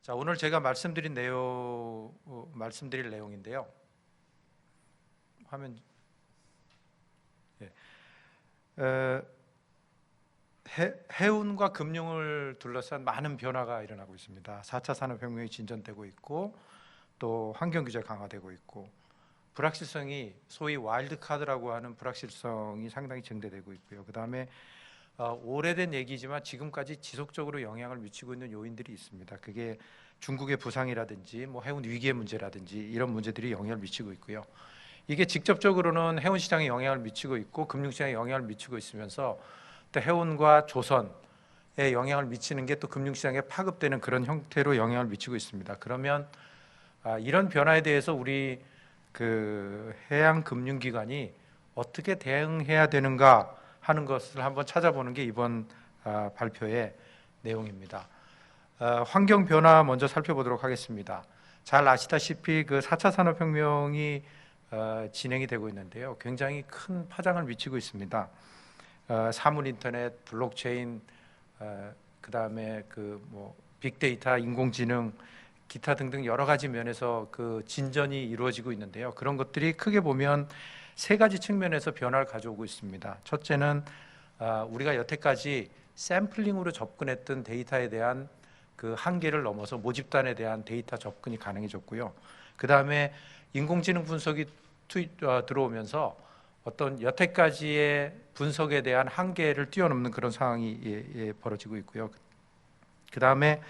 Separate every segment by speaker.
Speaker 1: 자, 오늘 제가 말씀드릴 내용인데요. 화면. 예. 해운과 금융을 둘러싼 많은 변화가 일어나고 있습니다. 4차 산업혁명이 진전되고 있고, 또 환경규제 강화되고 있고, 불확실성이 소위 와일드카드라고 하는 불확실성이 상당히 증대되고 있고요. 그 다음에 오래된 얘기지만 지금까지 지속적으로 영향을 미치고 있는 요인들이 있습니다. 그게 중국의 부상이라든지 해운 위기의 문제라든지 이런 문제들이 영향을 미치고 있고요. 이게 직접적으로는 해운 시장에 영향을 미치고 있고 금융시장에 영향을 미치고 있으면서 또 해운과 조선에 영향을 미치는 게 또 금융시장에 파급되는 그런 형태로 영향을 미치고 있습니다. 그러면 이런 변화에 대해서 우리 해양금융기관이 어떻게 대응해야 되는가 하는 것을 한번 찾아보는 게 이번 발표의 내용입니다. 환경 변화 먼저 살펴보도록 하겠습니다. 잘 아시다시피 4차 산업혁명이 진행이 되고 있는데요. 굉장히 큰 파장을 미치고 있습니다. 사물 인터넷, 블록체인, 그 다음에 빅데이터, 인공지능, 기타 등등 여러 가지 면에서 진전이 이루어지고 있는데요. 그런 것들이 크게 보면 세 가지 측면에서 변화를 가져오고 있습니다. 첫째는 우리가 여태까지 샘플링으로 접근했던 데이터에 대한 한계를 넘어서 모집단에 대한 데이터 접근이 가능해졌고요. 그 다음에 인공지능 분석이 들어오면서 어떤 여태까지의 분석에 대한 한계를 뛰어넘는 그런 상황이 벌어지고 있고요. 그 다음에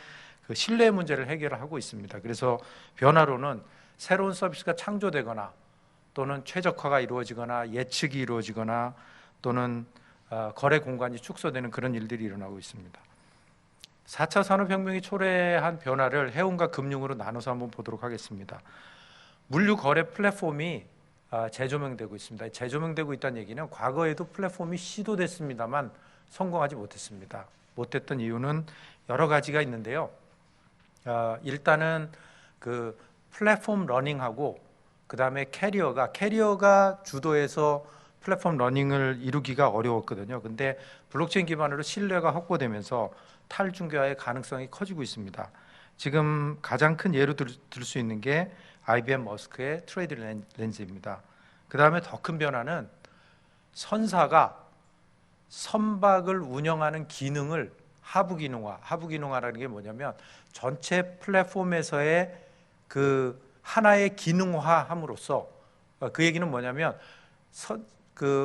Speaker 1: 신뢰 문제를 해결하고 있습니다. 그래서 변화로는 새로운 서비스가 창조되거나 또는 최적화가 이루어지거나 예측이 이루어지거나 또는 거래 공간이 축소되는 그런 일들이 일어나고 있습니다. 4차 산업혁명이 초래한 변화를 해운과 금융으로 나눠서 한번 보도록 하겠습니다. 물류 거래 플랫폼이 재조명되고 있습니다. 재조명되고 있다는 얘기는 과거에도 플랫폼이 시도됐습니다만 성공하지 못했습니다. 못했던 이유는 여러 가지가 있는데요. 일단은 플랫폼 러닝하고 그 다음에 캐리어가 주도해서 플랫폼 러닝을 이루기가 어려웠거든요. 근데 블록체인 기반으로 신뢰가 확보되면서 탈중개화의 가능성이 커지고 있습니다. 지금 가장 큰 예로 들 수 있는 게 IBM 머스크의 트레이드 렌즈입니다. 그 다음에 더 큰 변화는 선사가 선박을 운영하는 기능을 하부기능화라는 게 뭐냐면 전체 플랫폼에서의 하나의 기능화함으로써 그 얘기는 뭐냐면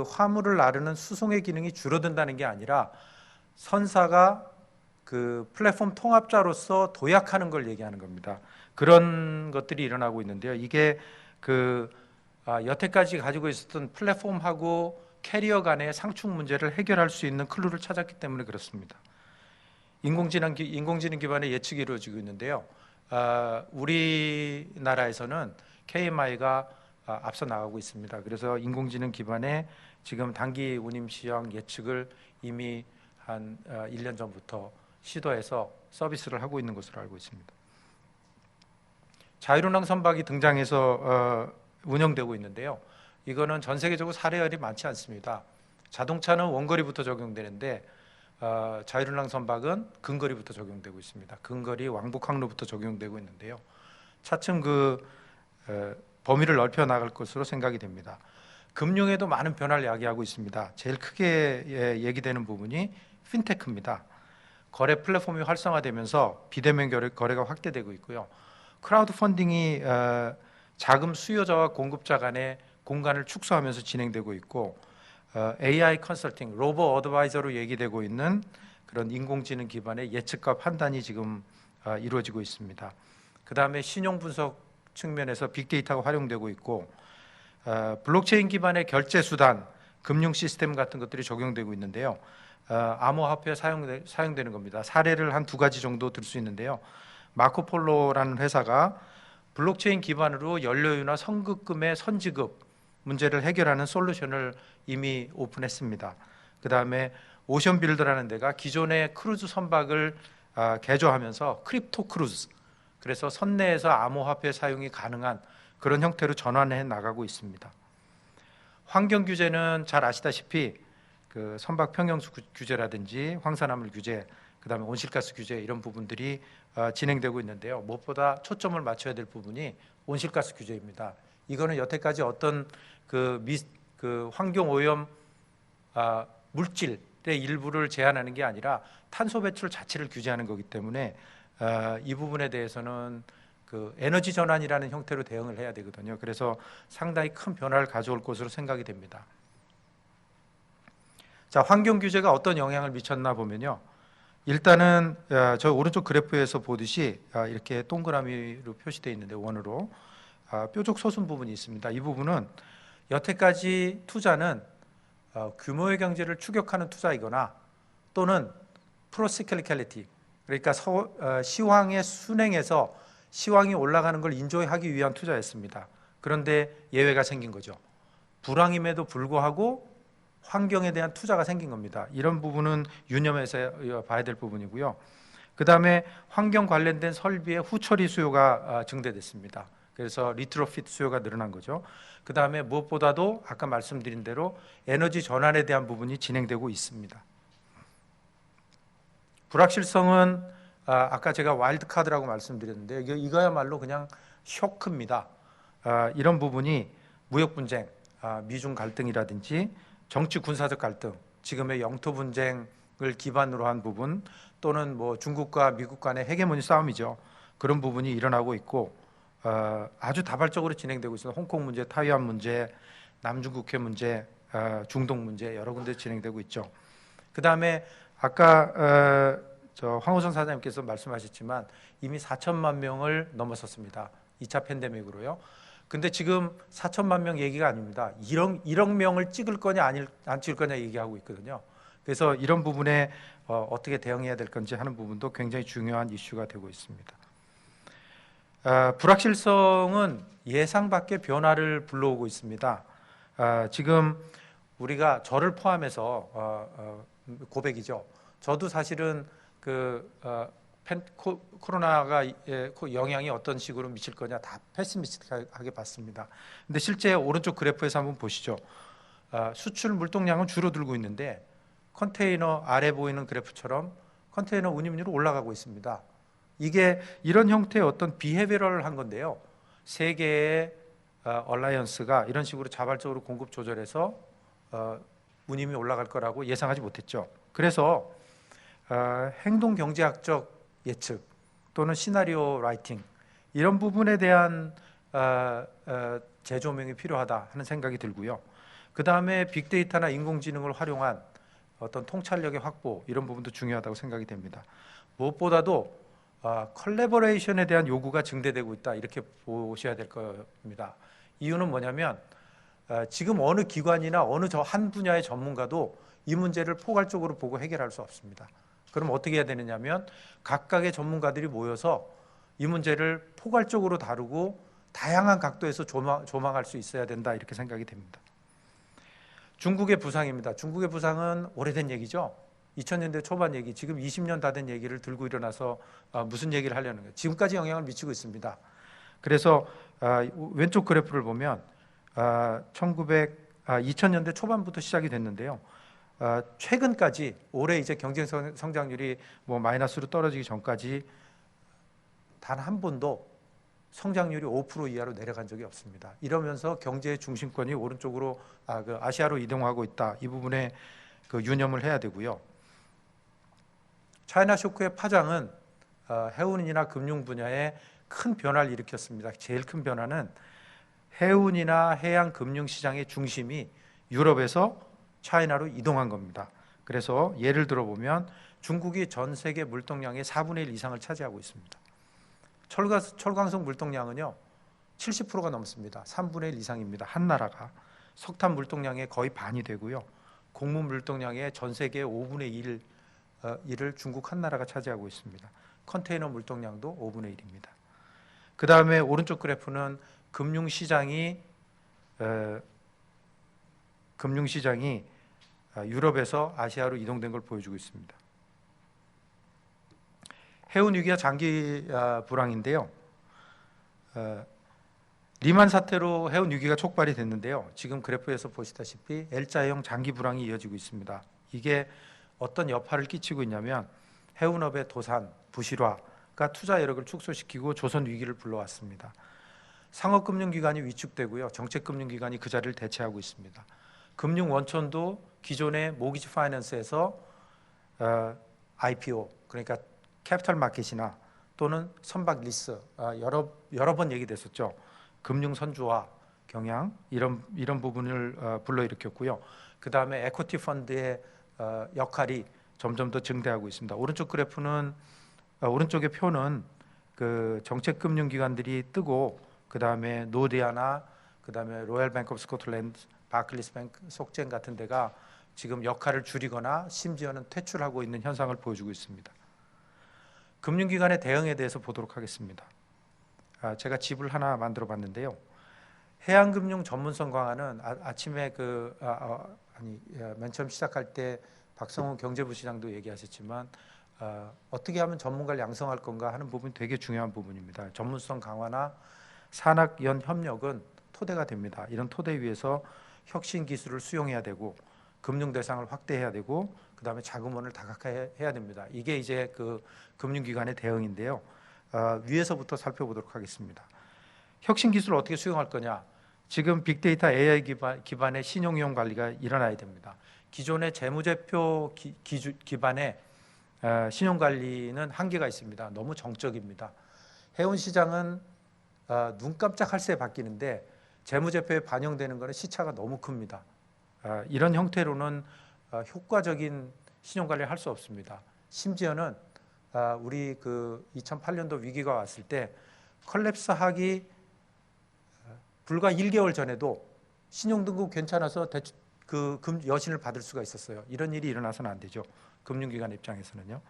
Speaker 1: 화물을 나르는 수송의 기능이 줄어든다는 게 아니라 선사가 플랫폼 통합자로서 도약하는 걸 얘기하는 겁니다. 그런 것들이 일어나고 있는데요. 이게 여태까지 가지고 있었던 플랫폼하고 캐리어 간의 상충 문제를 해결할 수 있는 클루를 찾았기 때문에 그렇습니다. 인공지능 기반의 예측이 이루어지고 있는데요. 우리나라에서는 KMI가 앞서 나가고 있습니다. 그래서 인공지능 기반의 지금 단기 운임 시황 예측을 이미 한 1년 전부터 시도해서 서비스를 하고 있는 것으로 알고 있습니다. 자율운항 선박이 등장해서 운영되고 있는데요. 이거는 전 세계적으로 사례가 많지 않습니다. 자동차는 원거리부터 적용되는데 자율운항 선박은 근거리부터 적용되고 있습니다. 근거리 왕복 항로부터 적용되고 있는데요. 차츰 범위를 넓혀 나갈 것으로 생각이 됩니다. 금융에도 많은 변화를 야기하고 있습니다. 제일 크게 얘기되는 부분이 핀테크입니다. 거래 플랫폼이 활성화되면서 비대면 거래가 확대되고 있고요. 크라우드 펀딩이 자금 수요자와 공급자 간의 공간을 축소하면서 진행되고 있고, AI 컨설팅, 로보 어드바이저로 얘기되고 있는 그런 인공지능 기반의 예측과 판단이 지금 이루어지고 있습니다. 그 다음에 신용 분석 측면에서 빅데이터가 활용되고 있고, 블록체인 기반의 결제 수단, 금융 시스템 같은 것들이 적용되고 있는데요. 암호화폐 사용되는 겁니다. 사례를 한 2가지 정도 들 수 있는데요. 마코폴로라는 회사가 블록체인 기반으로 연료유나 선급금의 선지급 문제를 해결하는 솔루션을 이미 오픈했습니다. 그 다음에 오션빌드라는 데가 기존의 크루즈 선박을 개조하면서 크립토 크루즈, 그래서 선내에서 암호화폐 사용이 가능한 그런 형태로 전환해 나가고 있습니다. 환경 규제는 잘 아시다시피 선박 평형수 규제라든지 황산화물 규제, 그다음에 온실가스 규제 이런 부분들이 진행되고 있는데요. 무엇보다 초점을 맞춰야 될 부분이 온실가스 규제입니다. 이거는 여태까지 어떤 그 환경 오염 물질의 일부를 제한하는 게 아니라 탄소 배출 자체를 규제하는 거기 때문에 이 부분에 대해서는 그 에너지 전환이라는 형태로 대응을 해야 되거든요. 그래서 상당히 큰 변화를 가져올 것으로 생각이 됩니다. 자, 환경 규제가 어떤 영향을 미쳤나 보면요. 일단은 저 오른쪽 그래프에서 보듯이 이렇게 동그라미로 표시되어 있는데 원으로 뾰족 솟은 부분이 있습니다. 이 부분은 여태까지 투자는 규모의 경제를 추격하는 투자이거나 또는 프로시클리칼리티, 그러니까 시황의 순행에서 시황이 올라가는 걸 인조하기 위한 투자였습니다. 그런데 예외가 생긴 거죠. 불황임에도 불구하고 환경에 대한 투자가 생긴 겁니다. 이런 부분은 유념해서 봐야 될 부분이고요. 그 다음에 환경 관련된 설비의 후처리 수요가 증대됐습니다. 그래서 리트로핏 수요가 늘어난 거죠. 그 다음에 무엇보다도 아까 말씀드린 대로 에너지 전환에 대한 부분이 진행되고 있습니다. 불확실성은 아까 제가 와일드 카드라고 말씀드렸는데 이거야말로 그냥 쇼크입니다. 이런 부분이 무역 분쟁, 미중 갈등이라든지 정치 군사적 갈등, 지금의 영토 분쟁을 기반으로 한 부분 또는 뭐 중국과 미국 간의 헤게모니 싸움이죠. 그런 부분이 일어나고 있고 아주 다발적으로 진행되고 있습니다. 홍콩 문제, 타이완 문제, 남중국해 문제, 중동 문제 여러 군데 진행되고 있죠. 그 다음에 아까 저 황우선 사장님께서 말씀하셨지만 이미 4천만 명을 넘어섰습니다. 2차 팬데믹으로요. 근데 지금 4천만 명 얘기가 아닙니다. 1억 명을 찍을 거냐 안 찍을 거냐 얘기하고 있거든요. 그래서 이런 부분에 어떻게 대응해야 될 건지 하는 부분도 굉장히 중요한 이슈가 되고 있습니다. 불확실성은 예상 밖의 변화를 불러오고 있습니다. 지금 우리가 저를 포함해서 고백이죠. 저도 사실은 코로나가 영향이 어떤 식으로 미칠 거냐 다 패시미스틱하게 봤습니다. 근데 실제 오른쪽 그래프에서 한번 보시죠. 수출 물동량은 줄어들고 있는데 컨테이너 아래 보이는 그래프처럼 컨테이너 운임률이 올라가고 있습니다. 이게 이런 형태의 어떤 비헤비럴을 한 건데요. 세 개의 얼라이언스가 이런 식으로 자발적으로 공급 조절해서 운임이 올라갈 거라고 예상하지 못했죠. 그래서 행동 경제학적 예측 또는 시나리오 라이팅 이런 부분에 대한 재조명이 필요하다 하는 생각이 들고요. 그 다음에 빅데이터나 인공지능을 활용한 어떤 통찰력의 확보 이런 부분도 중요하다고 생각이 됩니다. 무엇보다도 컬래버레이션에 대한 요구가 증대되고 있다 이렇게 보셔야 될 겁니다. 이유는 뭐냐면 지금 어느 기관이나 어느 한 분야의 전문가도 이 문제를 포괄적으로 보고 해결할 수 없습니다. 그럼 어떻게 해야 되느냐면 각각의 전문가들이 모여서 이 문제를 포괄적으로 다루고 다양한 각도에서 조망할 수 있어야 된다 이렇게 생각이 됩니다. 중국의 부상입니다. 중국의 부상은 오래된 얘기죠. 2000년대 초반 얘기, 지금 20년 다 된 얘기를 들고 일어나서 무슨 얘기를 하려는 거예요. 지금까지 영향을 미치고 있습니다. 그래서 왼쪽 그래프를 보면 2000년대 초반부터 시작이 됐는데요. 최근까지 올해 이제 경제 성장률이 뭐 마이너스로 떨어지기 전까지 단 한 번도 성장률이 5% 이하로 내려간 적이 없습니다. 이러면서 경제의 중심권이 오른쪽으로 아시아로 이동하고 있다. 이 부분에 유념을 해야 되고요. 차이나 쇼크의 파장은 해운이나 금융 분야에 큰 변화를 일으켰습니다. 제일 큰 변화는 해운이나 해양 금융 시장의 중심이 유럽에서 차이나로 이동한 겁니다. 그래서 예를 들어 보면 중국이 전 세계 물동량의 4분의 1 이상을 차지하고 있습니다. 철광석 물동량은요 70%가 넘습니다. 3분의 1 이상입니다. 한 나라가. 석탄 물동량의 거의 반이 되고요. 곡물 물동량의 전 세계의 5분의 1을 중국 한 나라가 차지하고 있습니다. 컨테이너 물동량도 5분의 1입니다. 그 다음에 오른쪽 그래프는 금융시장이 유럽에서 아시아로 이동된 걸 보여주고 있습니다. 해운 위기가 장기 불황인데요. 리만 사태로 해운 위기가 촉발이 됐는데요. 지금 그래프에서 보시다시피 L자형 장기 불황이 이어지고 있습니다. 이게 어떤 여파를 끼치고 있냐면 해운업의 도산, 부실화가 투자 여력을 축소시키고 조선 위기를 불러왔습니다. 상업금융기관이 위축되고요. 정책금융기관이 그 자리를 대체하고 있습니다. 금융 원천도 기존의 모기지 파이낸스에서 IPO, 그러니까 캐피탈 마켓이나 또는 선박 리스, 여러 번 얘기됐었죠. 금융 선주화 경향 이런 부분을 불러일으켰고요. 그 다음에 에코티 펀드의 역할이 점점 더 증대하고 있습니다. 오른쪽 그래프는 오른쪽의 표는 그 정책금융기관들이 뜨고 그 다음에 노디아나 그 다음에 로얄 뱅크 오브 스코틀랜드, 바클리스 뱅크, 속젠 같은 데가 지금 역할을 줄이거나 심지어는 퇴출하고 있는 현상을 보여주고 있습니다. 금융기관의 대응에 대해서 보도록 하겠습니다. 제가 집을 하나 만들어 봤는데요. 해양금융 전문성 강화는 아침에 맨 처음 시작할 때 박성훈 경제부시장도 얘기하셨지만 어떻게 하면 전문가를 양성할 건가 하는 부분이 되게 중요한 부분입니다. 전문성 강화나 산학연 협력은 토대가 됩니다. 이런 토대 위에서 혁신 기술을 수용해야 되고 금융 대상을 확대해야 되고 그 다음에 자금원을 다각화해야 됩니다. 이게 이제 그 금융기관의 대응인데요. 위에서부터 살펴보도록 하겠습니다. 혁신 기술을 어떻게 수용할 거냐? 지금 빅데이터 AI 기반의 신용이용 관리가 일어나야 됩니다. 기존의 재무제표 기반의 신용 관리는 한계가 있습니다. 너무 정적입니다. 해운시장은 눈 깜짝할 새에 바뀌는데 재무제표에 반영되는 것은 시차가 너무 큽니다. 이런 형태로는 효과적인 신용관리를 할 수 없습니다. 심지어는 우리 그 2008년도 위기가 왔을 때 컬랩스하기 불과 1개월 전에도 신용등급 괜찮아서 여신을 받을 수가 있었어요. 이런 일이 일어나서는 안 되죠. 금융기관 입장에서는요.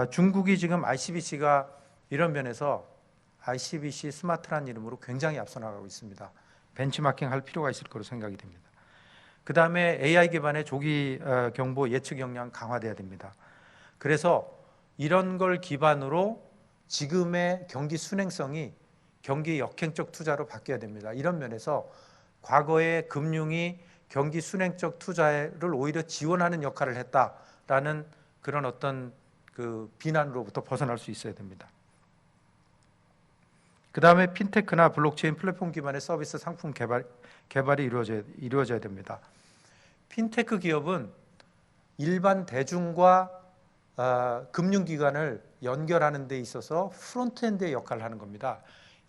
Speaker 1: 중국이 지금 ICBC가 이런 면에서 ICBC 스마트라는 이름으로 굉장히 앞서 나가고 있습니다. 벤치마킹 할 필요가 있을 거로 생각이 됩니다. 그 다음에 AI 기반의 조기 경보 예측 역량 강화돼야 됩니다. 그래서 이런 걸 기반으로 지금의 경기 순행성이 경기 역행적 투자로 바뀌어야 됩니다. 이런 면에서 과거에 금융이 경기 순행적 투자를 오히려 지원하는 역할을 했다라는 그런 어떤 그 비난으로부터 벗어날 수 있어야 됩니다. 그 다음에 핀테크나 블록체인 플랫폼 기반의 서비스 상품 개발이 이루어져야 됩니다. 핀테크 기업은 일반 대중과 금융기관을 연결하는 데 있어서 프론트엔드의 역할을 하는 겁니다.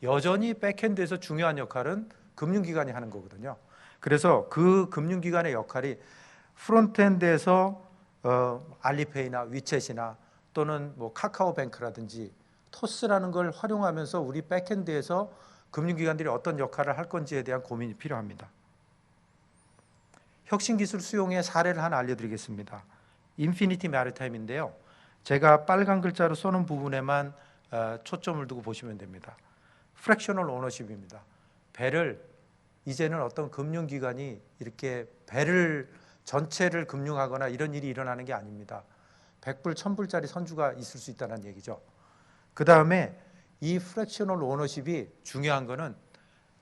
Speaker 1: 여전히 백엔드에서 중요한 역할은 금융기관이 하는 거거든요. 그래서 그 금융기관의 역할이 프론트엔드에서 알리페이나 위챗이나 또는 뭐 카카오뱅크라든지 토스라는 걸 활용하면서 우리 백엔드에서 금융기관들이 어떤 역할을 할 건지에 대한 고민이 필요합니다. 혁신기술 수용의 사례를 하나 알려드리겠습니다. 인피니티 메리타임인데요. 제가 빨간 글자로 써놓은 부분에만 초점을 두고 보시면 됩니다. 프랙셔널 오너십입니다. 배를 이제는 어떤 금융기관이 이렇게 배를 전체를 금융하거나 이런 일이 일어나는 게 아닙니다. 100불, 1000불짜리 선주가 있을 수 있다는 얘기죠. 그 다음에 이 프랙셔널 오너십이 중요한 거는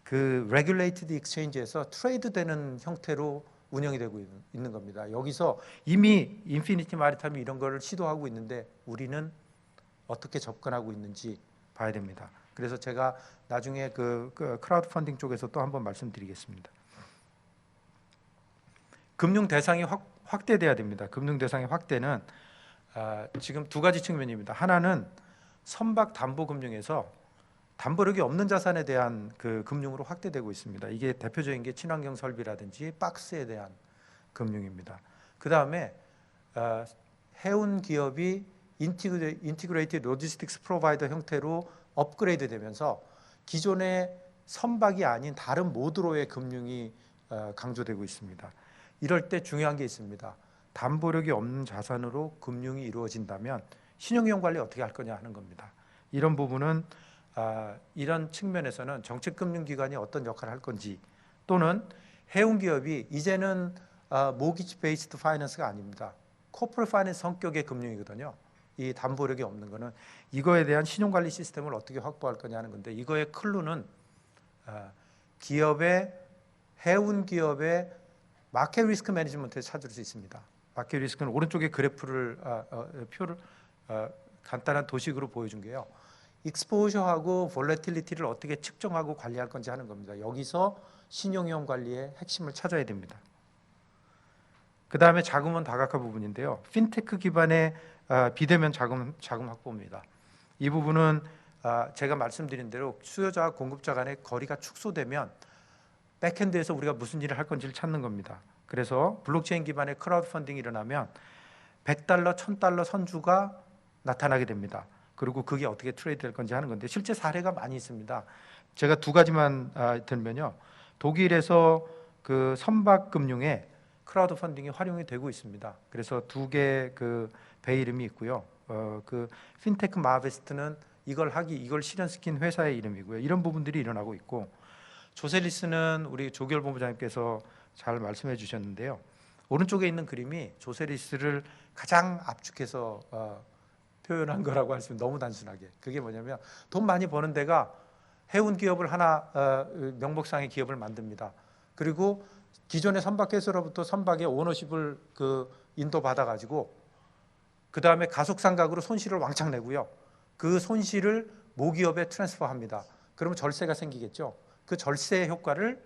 Speaker 1: 그 레귤레이티드 익스체인지에서 트레이드 되는 형태로 운영이 되고 있는 겁니다. 여기서 이미 인피니티 마리타임이 이런 거를 시도하고 있는데 우리는 어떻게 접근하고 있는지 봐야 됩니다. 그래서 제가 나중에 그 크라우드 펀딩 쪽에서 또 한번 말씀드리겠습니다. 금융 대상이 확대돼야 됩니다. 금융 대상의 확대는 지금 두 가지 측면입니다. 하나는 선박 담보 금융에서 담보력이 없는 자산에 대한 그 금융으로 확대되고 있습니다. 이게 대표적인 게 친환경 설비라든지 박스에 대한 금융입니다. 그 다음에 해운 기업이 인티그레이티드 로지스틱스 프로바이더 형태로 업그레이드 되면서 기존의 선박이 아닌 다른 모드로의 금융이 강조되고 있습니다. 이럴 때 중요한 게 있습니다. 담보력이 없는 자산으로 금융이 이루어진다면 신용이용 관리 어떻게 할 거냐 하는 겁니다. 이런 부분은 이런 측면에서는 정책금융기관이 어떤 역할을 할 건지 또는 해운기업이 이제는 모기지 베이스드 파이낸스가 아닙니다. 코퍼레이트 파이낸스 성격의 금융이거든요. 이 담보력이 없는 거는 이거에 대한 신용관리 시스템을 어떻게 확보할 거냐는 건데 이거의 클루는 해운기업의 마켓 리스크 매니지먼트에 찾을 수 있습니다. 마켓 리스크는 오른쪽에 그래프를 간단한 도식으로 보여준 게요. 익스포저하고 볼레틸리티를 어떻게 측정하고 관리할 건지 하는 겁니다. 여기서 신용위험 관리의 핵심을 찾아야 됩니다. 그 다음에 자금원 다각화 부분인데요. 핀테크 기반의 비대면 자금 확보입니다. 이 부분은 제가 말씀드린 대로 수요자와 공급자 간의 거리가 축소되면 백핸드에서 우리가 무슨 일을 할 건지를 찾는 겁니다. 그래서 블록체인 기반의 크라우드 펀딩이 일어나면 $100, $1000 선주가 나타나게 됩니다. 그리고 그게 어떻게 트레이드 될 건지 하는 건데 실제 사례가 많이 있습니다. 제가 두 가지만 들면요. 독일에서 그 선박금융에 크라우드 펀딩이 활용이 되고 있습니다. 그래서 두 개 그 배 이름이 있고요. 그 핀테크 마베스트는 이걸 실현시킨 회사의 이름이고요. 이런 부분들이 일어나고 있고, 조세리스는 우리 조결 본부장님께서 잘 말씀해 주셨는데요. 오른쪽에 있는 그림이 조세리스를 가장 압축해서 표현한 거라고 할 수 있는, 너무 단순하게. 그게 뭐냐면 돈 많이 버는 데가 해운 기업을 하나 명목상의 기업을 만듭니다. 그리고 기존의 선박회사로부터 선박의 오너십을 인도받아 가지고 그 다음에 가속상각으로 손실을 왕창 내고요. 그 손실을 모기업에 트랜스퍼합니다. 그러면 절세가 생기겠죠. 그 절세 효과를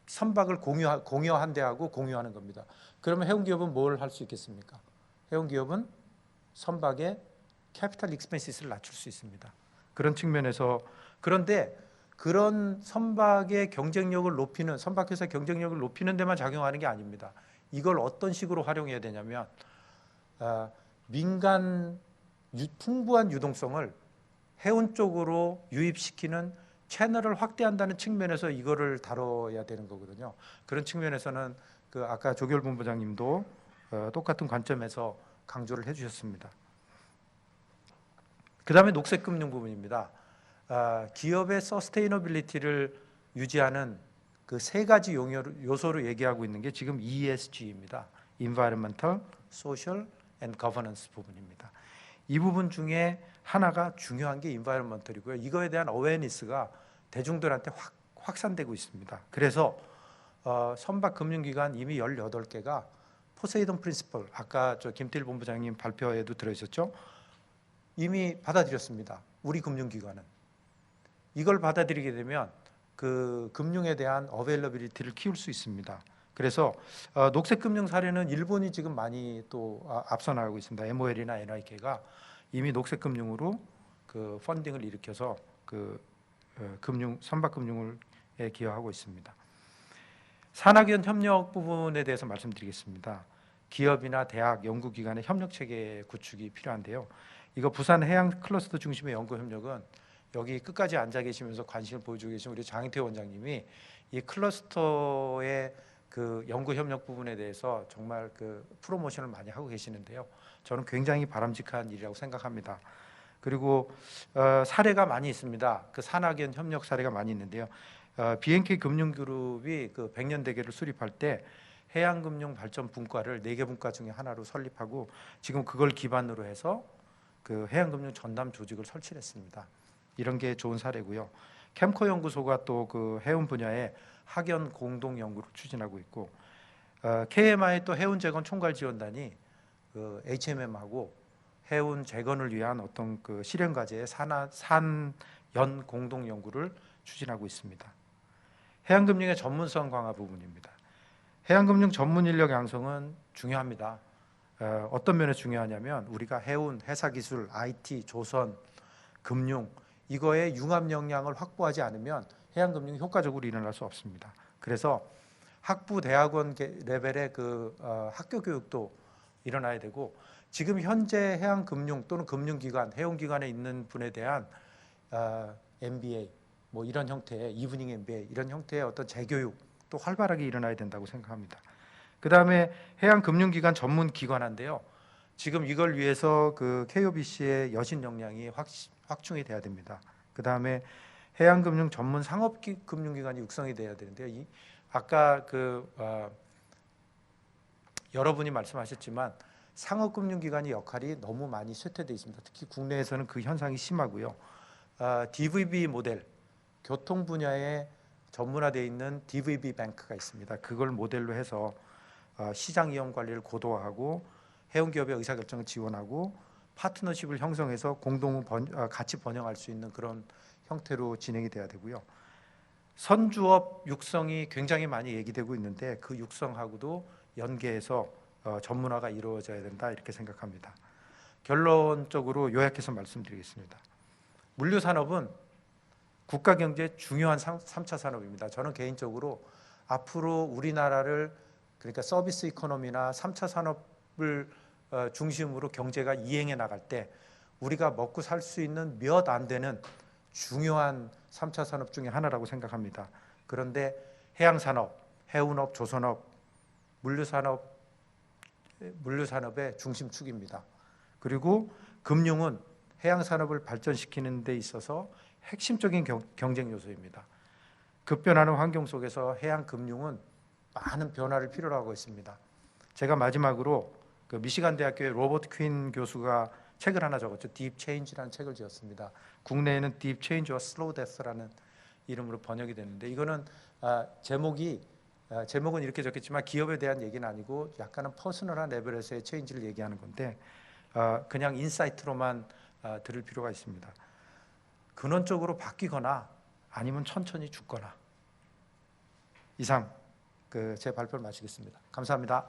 Speaker 1: 선박을 공여한 데하고 공유하는 겁니다. 그러면 해운기업은 뭘 할 수 있겠습니까? 해운기업은 선박의 캐피탈 익스펜시스를 낮출 수 있습니다. 그런 측면에서, 그런데 그런 선박의 경쟁력을 높이는, 선박회사 경쟁력을 높이는 데만 작용하는 게 아닙니다. 이걸 어떤 식으로 활용해야 되냐면 민간 풍부한 유동성을 해운 쪽으로 유입시키는 채널을 확대한다는 측면에서 이거를 다뤄야 되는 거거든요. 그런 측면에서는 아까 조결 본부장님도 똑같은 관점에서 강조를 해주셨습니다. 그 다음에 녹색금융 부분입니다. 기업의 서스테이너빌리티를 유지하는 그 세 가지 요소로 얘기하고 있는 게 지금 ESG입니다. Environmental, Social and Governance 부분입니다. 이 부분 중에 하나가 중요한 게 Environmental이고요. 이거에 대한 어웨어니스가 대중들한테 확산되고 있습니다. 그래서 선박금융기관 이미 18개가 포세이돈 프린시플, 아까 김태일 본부장님 발표에도 들어있었죠. 이미 받아들였습니다. 우리 금융기관은. 이걸 받아들이게 되면 그 금융에 대한 어베일러빌리티를 키울 수 있습니다. 그래서 녹색금융 사례는 일본이 지금 많이 또 앞서 나가고 있습니다. MOL이나 NIK가 이미 녹색금융으로 그 펀딩을 일으켜서 그 선박금융을 기여하고 있습니다. 산학연 협력 부분에 대해서 말씀드리겠습니다. 기업이나 대학, 연구기관의 협력체계 구축이 필요한데요. 이거 부산 해양 클러스터 중심의 연구협력은 여기 끝까지 앉아 계시면서 관심을 보여주고 계신 우리 장인태 원장님이 이 클러스터의 그 연구협력 부분에 대해서 정말 그 프로모션을 많이 하고 계시는데요. 저는 굉장히 바람직한 일이라고 생각합니다. 그리고 사례가 많이 있습니다. 그 산학연 협력 사례가 많이 있는데요. BNK 금융그룹이 그 100년 대계를 수립할 때 해양금융 발전 분과를 4개 분과 중에 하나로 설립하고 지금 그걸 기반으로 해서 그 해양금융 전담 조직을 설치했습니다. 이런 게 좋은 사례고요. 캠코 연구소가 또 그 해운 분야의 학연 공동 연구를 추진하고 있고, KMI 또 해운 재건 총괄 지원단이 그 HMM하고 해운 재건을 위한 어떤 그 실행 과제의 산연 공동 연구를 추진하고 있습니다. 해양금융의 전문성 강화 부분입니다. 해양금융 전문 인력 양성은 중요합니다. 어떤 면에서 중요하냐면 우리가 해운, 해사기술, IT, 조선, 금융 이거의 융합 역량을 확보하지 않으면 해양금융이 효과적으로 일어날 수 없습니다. 그래서 학부, 대학원 레벨의 그 학교 교육도 일어나야 되고, 지금 현재 해양금융 또는 금융기관, 해운기관에 있는 분에 대한 MBA 뭐 이런 형태의 이브닝 MBA 이런 형태의 어떤 재교육도 활발하게 일어나야 된다고 생각합니다. 그 다음에 해양금융기관 전문기관인데요. 지금 이걸 위해서 그 KOBC의 여신 역량이 확충이 돼야 됩니다. 그 다음에 해양금융 전문 상업금융기관이 육성이 돼야 되는데요. 아까 여러분이 말씀하셨지만 상업금융기관의 역할이 너무 많이 쇠퇴되어 있습니다. 특히 국내에서는 그 현상이 심하고요. DVB 모델, 교통 분야에 전문화되어 있는 DVB 뱅크가 있습니다. 그걸 모델로 해서 시장 이용 관리를 고도화하고 해운기업의 의사결정을 지원하고 파트너십을 형성해서 같이 번영할 수 있는 그런 형태로 진행이 돼야 되고요. 선주업 육성이 굉장히 많이 얘기되고 있는데 그 육성하고도 연계해서 전문화가 이루어져야 된다 이렇게 생각합니다. 결론적으로 요약해서 말씀드리겠습니다. 물류산업은 국가 경제의 중요한 3차 산업입니다. 저는 개인적으로 앞으로 우리나라를 그러니까 서비스 이코노미나 3차 산업을 중심으로 경제가 이행해 나갈 때 우리가 먹고 살 수 있는 몇 안 되는 중요한 3차 산업 중에 하나라고 생각합니다. 그런데 해양산업, 해운업, 조선업, 물류산업의 중심축입니다. 그리고 금융은 해양산업을 발전시키는 데 있어서 핵심적인 경쟁 요소입니다. 급변하는 환경 속에서 해양금융은 많은 변화를 필요로 하고 있습니다. 제가 마지막으로 그 미시간 대학교의 로버트 퀸 교수가 책을 하나 적었죠. 딥 체인지라는 책을 지었습니다. 국내에는 딥 체인지와 슬로우 데스라는 이름으로 번역이 됐는데 이거는 제목은 이렇게 적겠지만 기업에 대한 얘기는 아니고 약간은 퍼스널한 레벨에서의 체인지를 얘기하는 건데 그냥 인사이트로만 들을 필요가 있습니다. 근원적으로 바뀌거나 아니면 천천히 죽거나. 이상 제 발표를 마치겠습니다. 감사합니다.